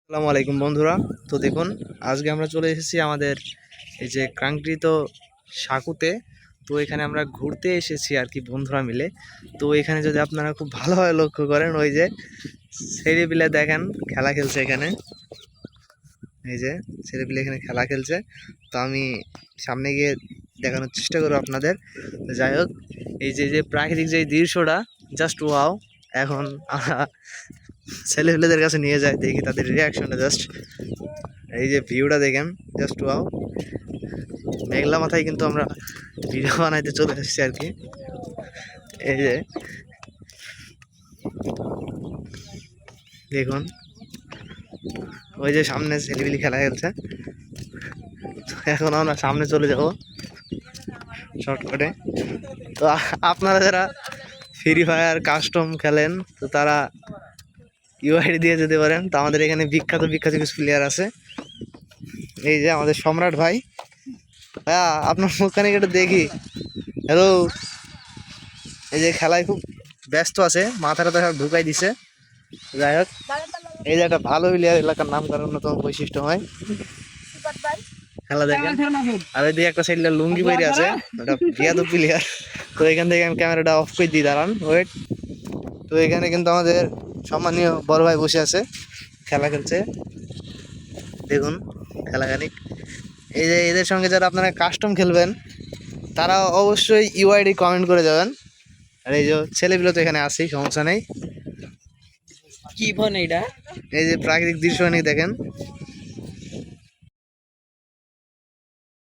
আসসালামু আলাইকুম বন্ধুরা। তো দেখুন, আজকে আমরা চলে এসেছি আমাদের এই যে কাঙ্ক্ষিত সাকুতে। তো এখানে আমরা ঘুরতে এসেছি আর কি, বন্ধুরা মিলে। তো এখানে যদি আপনারা খুব ভালোভাবে লক্ষ্য করেন, ওই যে ছেলেপিলে দেখেন খেলা খেলছে এখানে। এই যে ছেলেপিলে এখানে খেলা খেলছে। তো আমি সামনে গিয়ে দেখানোর চেষ্টা করবো আপনাদের। তো যাই হোক, এই যে যে প্রাকৃতিক যে দৃশ্যটা, জাস্ট ওয়াও। এখন আমরা ছেলেপিলেদের কাছে নিয়ে যাই, দেখি তাদের রিয়াকশনটা। জাস্ট এই যে ভিউটা দেখেন, জাস্ট ওয়াও। মেঘলা মাথায় কিন্তু আমরা ভিডিও বানাইতে চলে এসেছি আর কি। এই যে দেখুন, ওই যে সামনে ছেলেপিলি খেলা খেলছে। তো এখন আমরা সামনে চলে যাব শর্টকাটে। তো আপনারা যারা ফ্রি ফায়ার কাস্টম খেলেন, তো তারা ইউআইডি দিয়ে যেতে পারেন। তো আমাদের এখানে বিখ্যাত বিখ্যাত কিছু প্লেয়ার আছে। এই যে আমাদের সম্রাট ভাই। ভাইয়া, আপনার মুখখানে একটু দেখি। হ্যালো। এই যে খেলায় খুব ব্যস্ত আছে, মাথাটা তো ঢুকাই দিছে। যাই হোক, এই যে একটা ভালো প্লেয়ার, এলাকার নাম করার অন্যতম বৈশিষ্ট্য হয়। খেলা দেখেন। আর ওইদিকে একটা সাইড লুঙ্গি পরে আছে, ওটা বিয়াদু প্লেয়ার। তো এখান থেকে আমি ক্যামেরাটা অফ করে দিই, দাঁড়ান ওয়েট। তো এখানে কিন্তু আমাদের সম্মানীয় বড় ভাই বসে আছে, খেলা খেলছে। দেখুন খেলাখানিক। এই যে এদের সঙ্গে যারা আপনারা কাস্টম খেলবেন, তারা অবশ্যই ইউআইডি কমেন্ট করে যাবেন। আর এই যে ছেলেগুলো তো এখানে আছেই, সমস্যা নেই। কি ফোন এইটা? এই যে প্রাকৃতিক দৃশ্য নিয়ে দেখেন।